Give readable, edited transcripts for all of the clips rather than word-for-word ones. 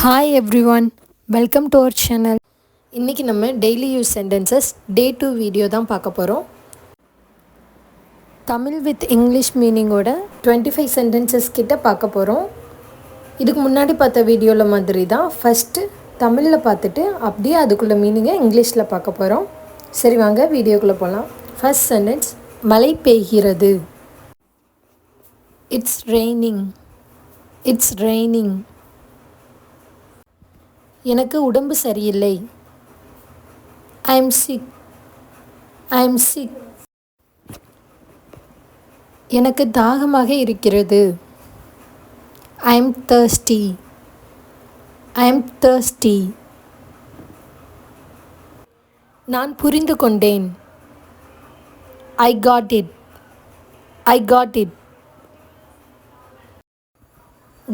Hi everyone, welcome to our channel. இன்றைக்கி நம்ம daily use sentences டே 2 video தான் பார்க்க போகிறோம். தமிழ் வித் இங்கிலீஷ் மீனிங்கோட 25 சென்டென்சஸ் கிட்ட பார்க்க போகிறோம். இதுக்கு முன்னாடி பார்த்த வீடியோவில் மாதிரி தான் ஃபஸ்ட்டு தமிழில் பார்த்துட்டு அப்படியே அதுக்குள்ளே மீனிங்கை இங்கிலீஷில் பார்க்க போகிறோம். சரி வாங்க வீடியோக்குள்ளே போகலாம். ஃபஸ்ட் சென்டென்ஸ், மழை பெய்கிறது. It's raining. It's raining. எனக்கு உடம்பு சரியில்லை. I am sick. I am sick. எனக்கு தாகமாக இருக்கிறது. I am thirsty. I am thirsty. நான் புரிந்து கொண்டேன். I got it. I got it.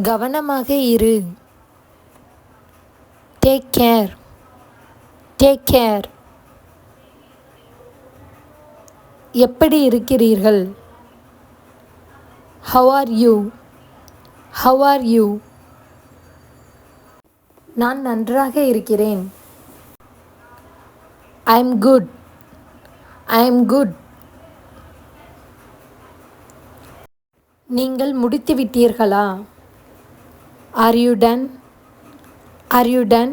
கவனமாக இரு. Take care. Take care. எப்படி இருக்கிறீர்கள்? How are you? How are you? நான் நன்றாக இருக்கிறேன். I am good. I am good. நீங்கள் முடித்து விட்டீர்களா? Are you done? Are you done?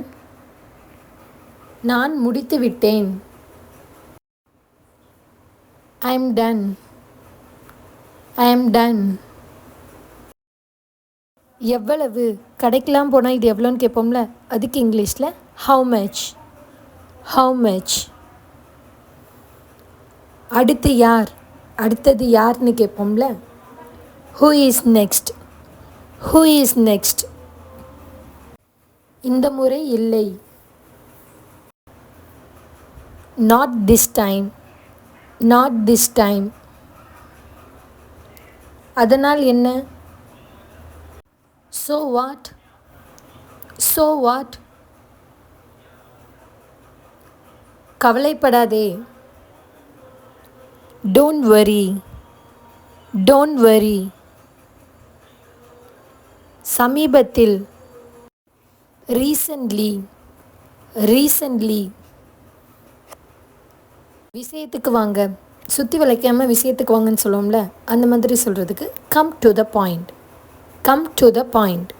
நான் முடித்து விட்டேன். I am done. I am done. எவ்வளவு? கடைக்கெலாம் போனால் இது எவ்வளோன்னு கேட்போம்ல, அதுக்கு இங்கிலீஷில் how much. How much. அடுத்து யார்? அடுத்தது யார்னு கேட்போம்ல, who is next. Who is next. இந்த முறை இல்லை. Not this time. Not this time. அதனால் என்ன? So what? So what? கவலைப்படாதே. Don't worry. Don't worry. சமீபத்தில். Recently. Recently. விஷயத்துக்கு வாங்க. சுற்றி வளைக்காமல் விஷயத்துக்கு வாங்கன்னு சொல்லுவோம்ல, அந்த மாதிரி சொல்கிறதுக்கு come to the point. Come to the point.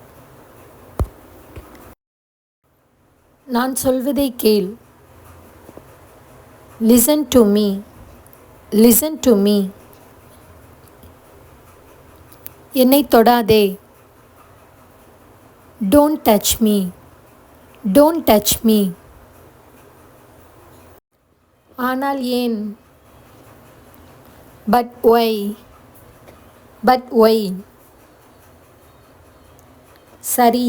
நான் சொல்வதை கேள். Listen to me. Listen to me. என்னை தொடாதே. Don't touch me. Don't touch me. ஆனால் ஏன்? But why. But why. சரி.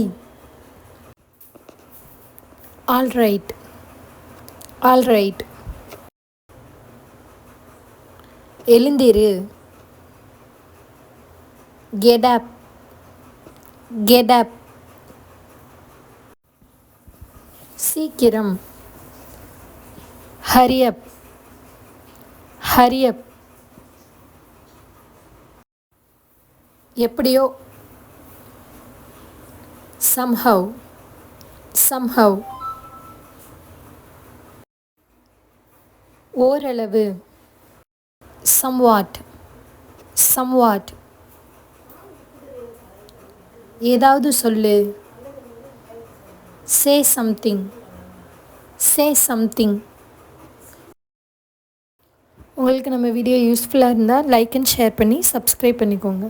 All right. All right. எழுந்திரு. Get up. Get up. சீக்கிரம். hurry up. hurry up. எப்படியோ. somehow. somehow. ஓரளவு. somewhat. somewhat. ஏதாவது சொல்லு. say something. say something. உங்களுக்கு நம்ம வீடியோ யூஸ்ஃபுல்லாக இருந்தால் லைக் அண்ட் ஷேர் பண்ணி சப்ஸ்கிரைப் பண்ணிக்கோங்க.